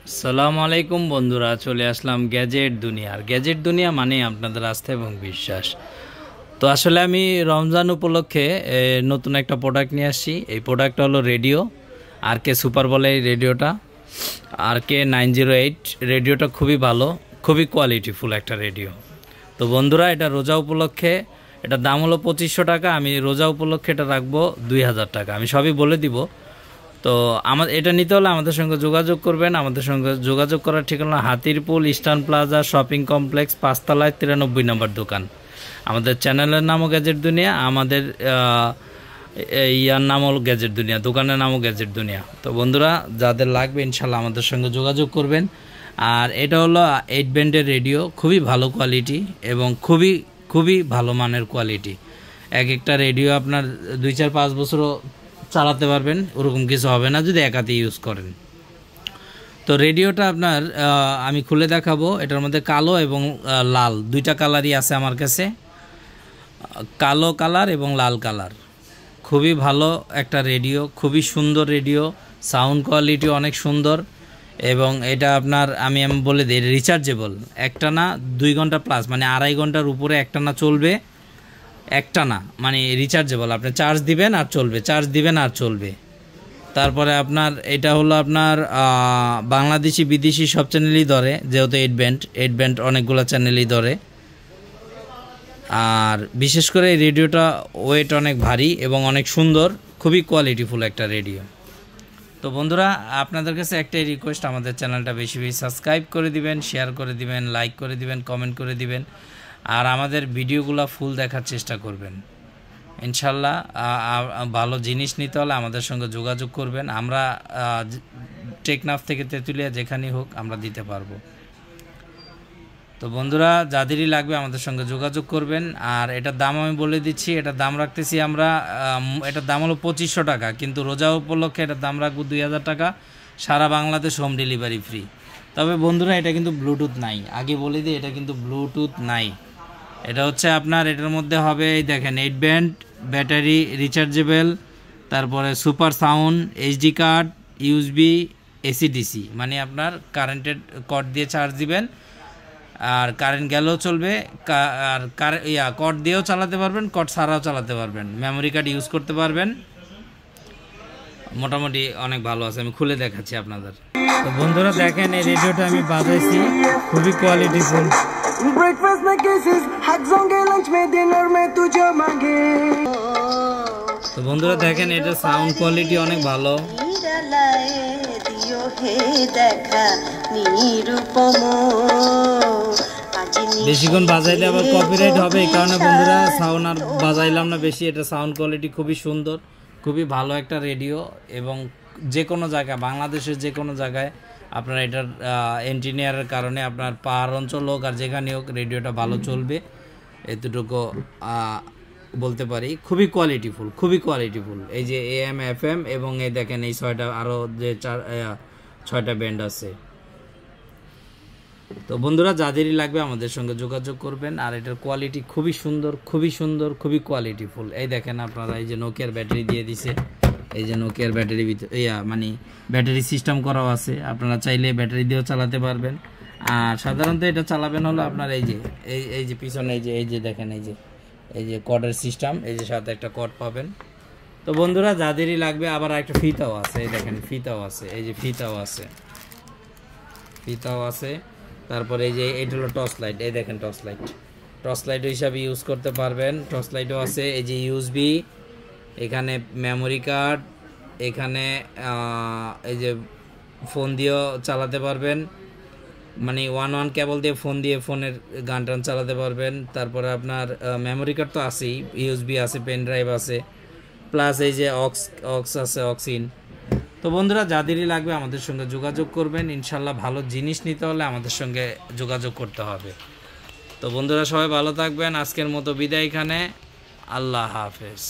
আসসালামু আলাইকুম বন্ধুরা, চলে আসলাম গ্যাজেট দুনিয়ার। গ্যাজেট দুনিয়া মানে আপনাদের আস্থা এবং বিশ্বাস। তো আসলে আমি রমজান উপলক্ষে নতুন একটা প্রোডাক্ট নিয়ে আসছি। এই প্রোডাক্টটা হলো রেডিও RK সুপার বলে এই রেডিওটা, RK 908 রেডিওটা খুবই ভালো, খুবই কোয়ালিটিফুল একটা রেডিও। তো বন্ধুরা, এটা রোজা উপলক্ষে, এটার দাম হলো 2500 টাকা। আমি রোজা উপলক্ষে এটা রাখবো 2000 টাকা। আমি সবই বলে দিব। তো এটা নিতে হলে আমাদের সঙ্গে যোগাযোগ করবেন। আমাদের সঙ্গে যোগাযোগ করার ঠিকানা Hatirpul eastern plaza shopping complex 5 তলায় 93 নম্বর দোকান। আমাদের চ্যানেলের নামও গ্যাজেট দুনিয়া, আমাদের ইয়ার নাম হলো গ্যাজেট দুনিয়া, দোকানের নামও গ্যাজেট দুনিয়া। তো বন্ধুরা, যাদের লাগবে ইনশাল্লাহ আমাদের সঙ্গে যোগাযোগ করবেন। আর এটা হলো 8 ব্যান্ডের রেডিও, খুবই ভালো কোয়ালিটি এবং খুবই ভালো মানের কোয়ালিটি। এক একটা রেডিও আপনার 2-4-5 বছরও চালাতে পারবেন, ওরকম কিছু হবে না যদি একাতে ইউজ করেন। তো রেডিওটা আপনার আমি খুলে দেখাবো। এটার মধ্যে কালো এবং লাল দুইটা কালারই আছে আমার কাছে, কালো কালার এবং লাল কালার। খুবই ভালো একটা রেডিও, খুবই সুন্দর রেডিও, সাউন্ড কোয়ালিটি অনেক সুন্দর। এবং এটা আপনার আমি বলে দিই রিচার্জেবল, একটানা 2 ঘন্টা প্লাস, মানে 2.5 ঘন্টার উপরে একটানা চলবে। একটানা মানে রিচার্জেবল, আপনি চার্জ দিবেন আর চলবে, চার্জ দিবেন আর চলবে। তারপরে আপনার এটা হলো আপনার বাংলাদেশি বিদেশি সব চ্যানেলই ধরে, যেহেতু 8 ব্যান্ড অনেকগুলো চ্যানেলই ধরে। আর বিশেষ করে এই রেডিওটা ওয়েট অনেক ভারী এবং অনেক সুন্দর, খুবই কোয়ালিটিফুল একটা রেডিও। তো বন্ধুরা, আপনাদের কাছে একটাই রিকোয়েস্ট, আমাদের চ্যানেলটা বেশি বেশি সাবস্ক্রাইব করে দিবেন, শেয়ার করে দিবেন, লাইক করে দিবেন, কমেন্ট করে দিবেন। আর আমাদের ভিডিওগুলো ফুল দেখার চেষ্টা করবেন। ইনশাল্লাহ ভালো জিনিস নিতে হলে আমাদের সঙ্গে যোগাযোগ করবেন। আমরা টেকনাফ থেকে তেঁতুলিয়া যেখানেই হোক আমরা দিতে পারবো। তো বন্ধুরা, যাদেরই লাগবে আমাদের সঙ্গে যোগাযোগ করবেন। আর এটার দাম আমি বলে দিচ্ছি, এটার দাম রাখতেছি আমরা, এটার দাম হলো 2500 টাকা, কিন্তু রোজা উপলক্ষে এটার দাম রাখবো 2000 টাকা। সারা বাংলাদেশ হোম ডেলিভারি ফ্রি। তবে বন্ধুরা, এটা কিন্তু ব্লুটুথ নাই, আগে বলে দিই, এটা কিন্তু ব্লুটুথ নাই। এটা হচ্ছে আপনার, এটার মধ্যে হবে এই দেখেন 8 ব্যান্ড, ব্যাটারি রিচার্জেবল, তারপরে super sound, HD card, USB, AC/DC, মানে আপনার কারেন্টের কর্ড দিয়ে চার্জ দিবেন আর কারেন্ট গেলেও চলবে। আর কর্ড দিয়েও চালাতে পারবেন, কর্ড ছাড়াও চালাতে পারবেন, মেমোরি কার্ড ইউজ করতে পারবেন। মোটামুটি অনেক ভালো আছে, আমি খুলে দেখাচ্ছি আপনাদের। তো বন্ধুরা দেখেন, এই রেডিওটা আমি বাজাইছি, খুবই কোয়ালিটিফুল। ब्रेकफास्ट में किसेस हैक्स होंगे, लंच में डिनर में तुझे मांगे। তো বন্ধুরা দেখেন, এটা সাউন্ড কোয়ালিটি অনেক ভালো। বেশিক্ষণ বাজাইলে আবার কপিরাইট হবে, এই কারণে বন্ধুরা সাউন্ড আর বাজাইলাম না বেশি। এটা সাউন্ড কোয়ালিটি খুবই সুন্দর, খুবই ভালো একটা রেডিও। এবং যে কোনো জায়গায়, বাংলাদেশের যে কোনো জায়গায় আপনার এটার এন্জিনিয়ারের কারণে আপনার পাহাড় অঞ্চল হোক আর যেখানে হোক রেডিওটা ভালো চলবে, এতটুকু বলতে পারি। খুবই কোয়ালিটিফুল। এই যে AM FM এবং এই দেখেন এই 6টা আরও যে 6টা ব্যান্ড আছে। তো বন্ধুরা, যাদেরই লাগবে আমাদের সঙ্গে যোগাযোগ করবেন। আর এটার কোয়ালিটি খুবই সুন্দর, খুবই কোয়ালিটিফুল। এই দেখেন আপনারা, এই যে নোকিয়ার ব্যাটারি দিয়ে দিছে, এই যে নোকিয়ার ব্যাটারি মানে ব্যাটারি সিস্টেম করাও আছে, আপনারা চাইলে ব্যাটারি দিয়েও চালাতে পারবেন। আর সাধারণত এটা চালাবেন হলো আপনার এই যে পিছনে এই যে দেখেন, এই যে কর্ডের সিস্টেম, এই যে সাথে একটা কর্ড পাবেন। তো বন্ধুরা, যাদেরই লাগবে, আবার একটা ফিতাও আছে, এই দেখেন ফিতাও আছে, এই যে ফিতাও আছে। তারপরে এই যে এটা হলো টর্চ লাইট, এই দেখেন টর্চ লাইট হিসাবে ইউজ করতে পারবেন। টর্চ লাইটও আছে, এই যে USB, এখানে মেমোরি কার্ড, এখানে এই যে ফোন দিয়েও চালাতে পারবেন, মানে 1 কেবল দিয়ে ফোনের গান টান চালাতে পারবেন। তারপরে আপনার মেমোরি কার্ড তো আছেই, USB আছে, পেন ড্রাইভ আছে, প্লাস এই যে অক্স আছে, অক্সিন। তো বন্ধুরা, যাদেরই লাগবে আমাদের সঙ্গে যোগাযোগ করবেন। ইনশাল্লাহ ভালো জিনিস নিতে হলে আমাদের সঙ্গে যোগাযোগ করতে হবে। তো বন্ধুরা, সবাই ভালো থাকবেন। আজকের মতো বিদায় এখানে, আল্লাহ হাফেজ।